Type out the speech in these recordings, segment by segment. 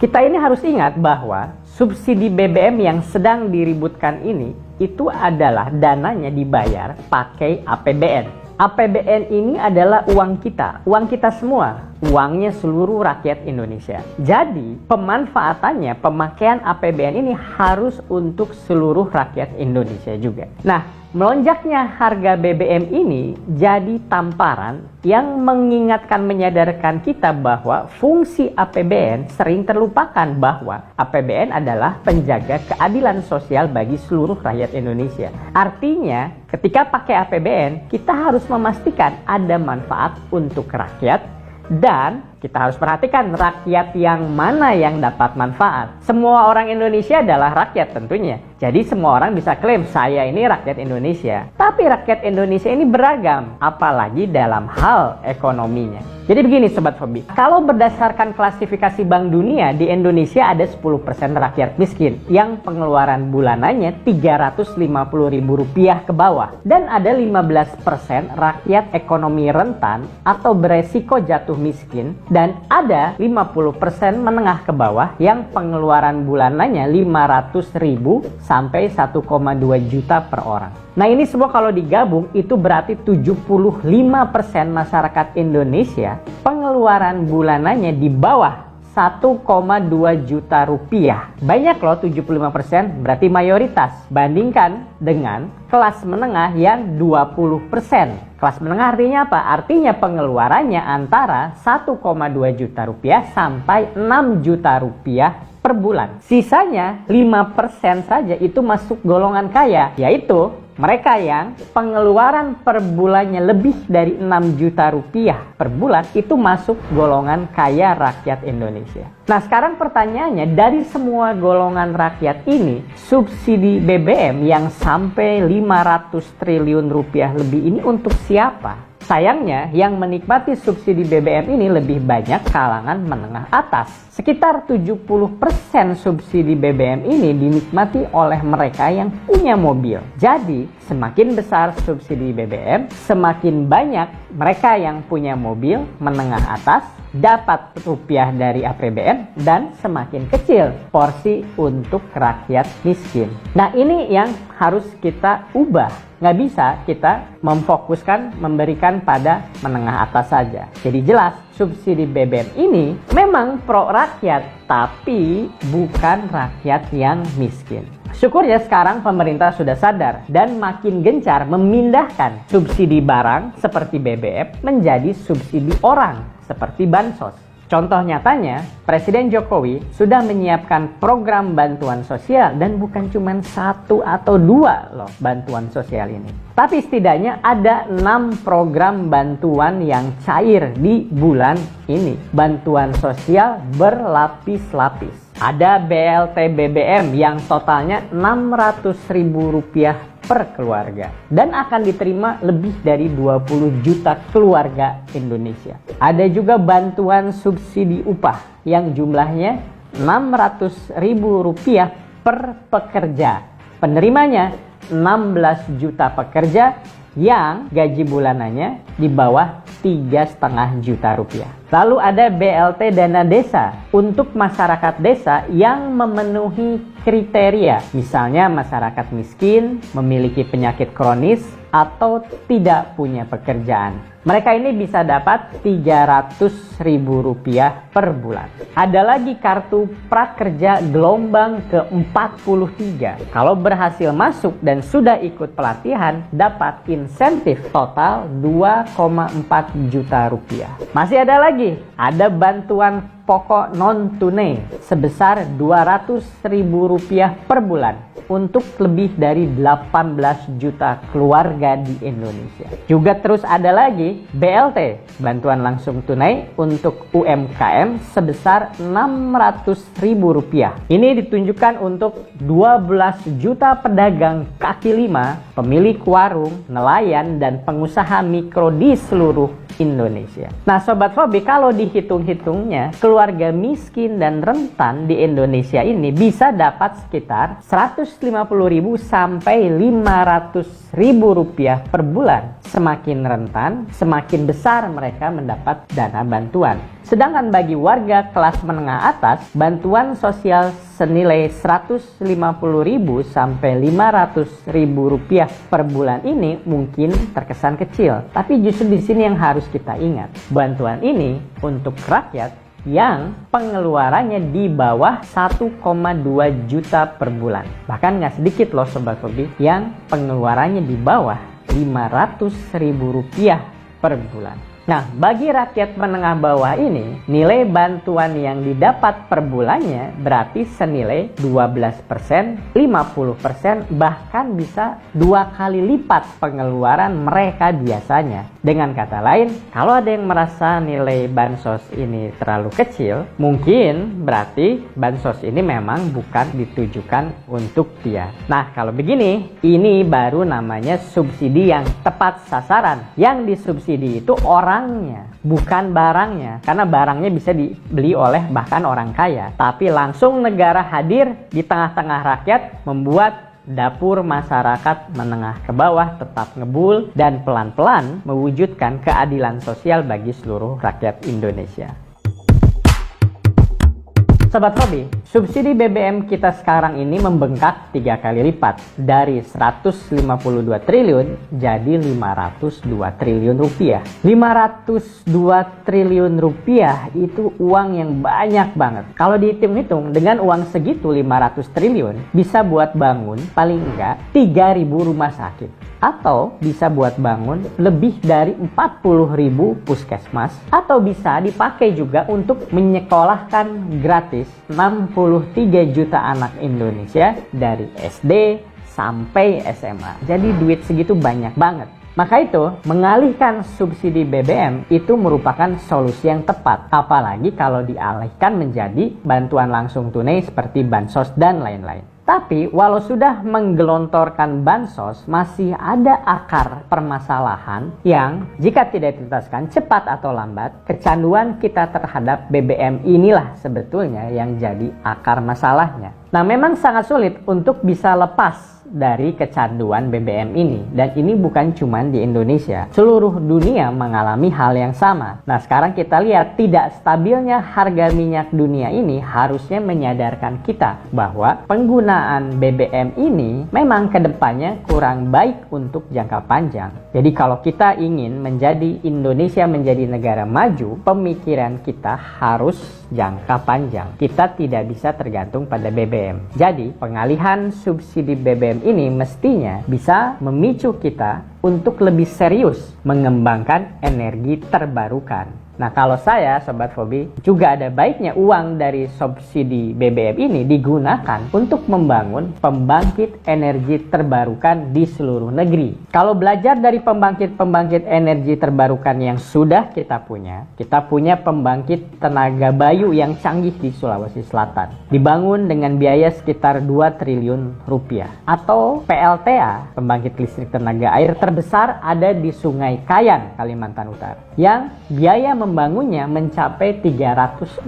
Kita ini harus ingat bahwa subsidi BBM yang sedang diributkan ini itu adalah dananya dibayar pakai APBN. APBN ini adalah uang kita semua, uangnya seluruh rakyat Indonesia. Jadi pemanfaatannya, pemakaian APBN ini harus untuk seluruh rakyat Indonesia juga. Nah, melonjaknya harga BBM ini jadi tamparan yang mengingatkan, menyadarkan kita bahwa fungsi APBN sering terlupakan, bahwa APBN adalah penjaga keadilan sosial bagi seluruh rakyat Indonesia. Artinya, ketika pakai APBN, kita harus memastikan ada manfaat untuk rakyat, dan kita harus perhatikan rakyat yang mana yang dapat manfaat. Semua orang Indonesia adalah rakyat tentunya. Jadi semua orang bisa klaim saya ini rakyat Indonesia. Tapi rakyat Indonesia ini beragam, apalagi dalam hal ekonominya. Jadi begini Sobat Fobi, kalau berdasarkan klasifikasi Bank Dunia, di Indonesia ada 10% rakyat miskin yang pengeluaran bulanannya Rp350.000 ke bawah. Dan ada 15% rakyat ekonomi rentan atau beresiko jatuh miskin. Dan ada 50% menengah ke bawah yang pengeluaran bulanannya 500.000 sampai 1,2 juta per orang. Nah ini semua kalau digabung itu berarti 75% masyarakat Indonesia pengeluaran bulanannya di bawah 1,2 juta rupiah. Banyak loh, 75%, berarti mayoritas. Bandingkan dengan kelas menengah yang 20%. Kelas menengah artinya apa? Artinya pengeluarannya antara 1,2 juta rupiah sampai 6 juta rupiah per bulan. Sisanya 5% saja itu masuk golongan kaya, yaitu mereka yang pengeluaran per bulannya lebih dari 6 juta rupiah per bulan itu masuk golongan kaya rakyat Indonesia. Nah sekarang pertanyaannya, dari semua golongan rakyat ini, subsidi BBM yang sampai 500 triliun rupiah lebih ini untuk siapa? Sayangnya yang menikmati subsidi BBM ini lebih banyak kalangan menengah atas. Sekitar 70% subsidi BBM ini dinikmati oleh mereka yang punya mobil. Jadi semakin besar subsidi BBM, semakin banyak mereka yang punya mobil menengah atas dapat rupiah dari APBN, dan semakin kecil porsi untuk rakyat miskin. Nah ini yang harus kita ubah. Nggak bisa kita memfokuskan, memberikan pada menengah atas saja. Jadi jelas subsidi BBM ini memang pro rakyat, tapi bukan rakyat yang miskin. Syukurnya sekarang pemerintah sudah sadar dan makin gencar memindahkan subsidi barang seperti BBM menjadi subsidi orang seperti bansos. Contoh nyatanya, Presiden Jokowi sudah menyiapkan program bantuan sosial, dan bukan cuma 1 atau 2 loh bantuan sosial ini. Tapi setidaknya ada 6 program bantuan yang cair di bulan ini. Bantuan sosial berlapis-lapis. Ada BLT BBM yang totalnya Rp600.000 per keluarga dan akan diterima lebih dari 20 juta keluarga Indonesia. Ada juga bantuan subsidi upah yang jumlahnya Rp600.000 per pekerja. Penerimanya 16 juta pekerja yang gaji bulanannya di bawah 3,5 juta rupiah. Lalu ada BLT Dana Desa untuk masyarakat desa yang memenuhi kriteria, misalnya masyarakat miskin, memiliki penyakit kronis, atau tidak punya pekerjaan. Mereka ini bisa dapat Rp300.000 per bulan. Ada lagi kartu prakerja gelombang ke-43. Kalau berhasil masuk dan sudah ikut pelatihan, dapat insentif total Rp2,4 juta. Masih ada lagi, ada bantuan pokok non-tunai sebesar Rp200.000 per bulan untuk lebih dari 18 juta keluarga di Indonesia. Juga terus ada lagi BLT, bantuan langsung tunai untuk UMKM sebesar Rp600.000. Ini ditunjukkan untuk 12 juta pedagang kaki lima, pemilik warung, nelayan, dan pengusaha mikro di seluruh Indonesia. Nah Sobat Fobi, kalau dihitung-hitungnya, keluarga miskin dan rentan di Indonesia ini bisa dapat sekitar Rp150.000 sampai Rp500.000 per bulan. Semakin rentan, semakin besar mereka mendapat dana bantuan. Sedangkan bagi warga kelas menengah atas, bantuan sosial senilai Rp150.000 sampai Rp500.000 per bulan ini mungkin terkesan kecil. Tapi justru di sini yang harus kita ingat, bantuan ini untuk rakyat yang pengeluarannya di bawah 1,2 juta per bulan. Bahkan nggak sedikit loh Sobat Hobi yang pengeluarannya di bawah Rp500.000 per bulan. Nah, bagi rakyat menengah bawah ini, nilai bantuan yang didapat per bulannya berarti senilai 12%, 50%, bahkan bisa 2 kali lipat pengeluaran mereka biasanya. Dengan kata lain, kalau ada yang merasa nilai bansos ini terlalu kecil, mungkin berarti bansos ini memang bukan ditujukan untuk dia. Nah, kalau begini, ini baru namanya subsidi yang tepat sasaran. Yang disubsidi itu orangnya, bukan barangnya. Karena barangnya bisa dibeli oleh bahkan orang kaya. Tapi langsung negara hadir di tengah-tengah rakyat, membuat dapur masyarakat menengah ke bawah tetap ngebul dan pelan-pelan mewujudkan keadilan sosial bagi seluruh rakyat Indonesia. Sobat Hobi, subsidi BBM kita sekarang ini membengkak 3 kali lipat, dari 152 triliun jadi 502 triliun rupiah. 502 triliun rupiah itu uang yang banyak banget. Kalau dihitung-hitung dengan uang segitu 500 triliun bisa buat bangun paling enggak 3.000 rumah sakit. Atau bisa buat bangun lebih dari 40.000 puskesmas. Atau bisa dipakai juga untuk menyekolahkan gratis 63 juta anak Indonesia dari SD sampai SMA. Jadi duit segitu banyak banget. Maka itu, mengalihkan subsidi BBM itu merupakan solusi yang tepat. Apalagi kalau dialihkan menjadi bantuan langsung tunai seperti bansos dan lain-lain. Tapi walau sudah menggelontorkan bansos, masih ada akar permasalahan yang jika tidak dituntaskan cepat atau lambat, kecanduan kita terhadap BBM inilah sebetulnya yang jadi akar masalahnya. Nah, memang sangat sulit untuk bisa lepas dari kecanduan BBM ini. Dan ini bukan cuma di Indonesia. Seluruh dunia mengalami hal yang sama. Nah, sekarang kita lihat tidak stabilnya harga minyak dunia ini harusnya menyadarkan kita bahwa penggunaan BBM ini memang kedepannya kurang baik untuk jangka panjang. Jadi kalau kita ingin menjadi Indonesia menjadi negara maju, pemikiran kita harus jangka panjang. Kita tidak bisa tergantung pada BBM. Jadi pengalihan subsidi BBM ini mestinya bisa memicu kita untuk lebih serius mengembangkan energi terbarukan. Nah, kalau saya, Sobat Hobi, juga ada baiknya uang dari subsidi BBM ini digunakan untuk membangun pembangkit energi terbarukan di seluruh negeri. Kalau belajar dari pembangkit-pembangkit energi terbarukan yang sudah kita punya pembangkit tenaga bayu yang canggih di Sulawesi Selatan. Dibangun dengan biaya sekitar 2 triliun rupiah. Atau PLTA, pembangkit listrik tenaga air terbesar ada di Sungai Kayan, Kalimantan Utara, yang biaya membangunnya mencapai 340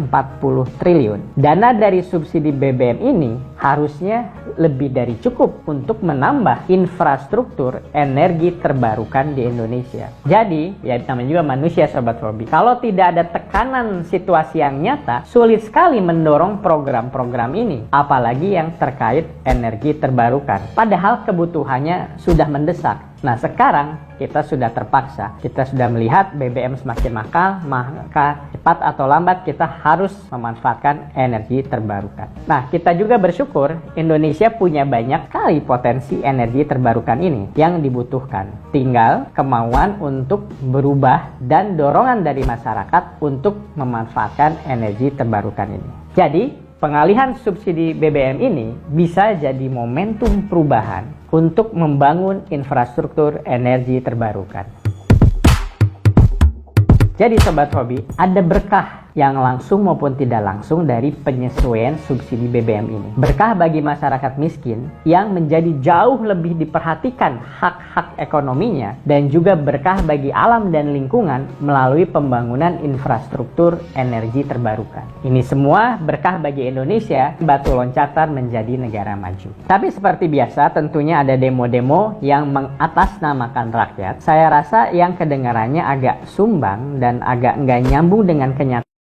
triliun. Dana dari subsidi BBM ini harusnya lebih dari cukup untuk menambah infrastruktur energi terbarukan di Indonesia. Jadi, ya namanya juga manusia, Sobat Hobi. Kalau tidak ada tekanan situasi yang nyata, sulit sekali mendorong program-program ini, apalagi yang terkait energi terbarukan. Padahal kebutuhannya sudah mendesak. Nah, sekarang kita sudah terpaksa. Kita sudah melihat BBM semakin mahal, maka cepat atau lambat kita harus memanfaatkan energi terbarukan. Nah, kita juga bersyukur Indonesia punya banyak kali potensi energi terbarukan ini yang dibutuhkan. Tinggal kemauan untuk berubah dan dorongan dari masyarakat untuk memanfaatkan energi terbarukan ini. Jadi, pengalihan subsidi BBM ini bisa jadi momentum perubahan untuk membangun infrastruktur energi terbarukan. Jadi Sobat Hobi, ada berkah yang langsung maupun tidak langsung dari penyesuaian subsidi BBM ini. Berkah bagi masyarakat miskin yang menjadi jauh lebih diperhatikan hak-hak ekonominya, dan juga berkah bagi alam dan lingkungan melalui pembangunan infrastruktur energi terbarukan. Ini semua berkah bagi Indonesia, batu loncatan menjadi negara maju. Tapi seperti biasa tentunya ada demo-demo yang mengatasnamakan rakyat. Saya rasa yang kedengarannya agak sumbang dan agak nggak nyambung dengan kenyataan.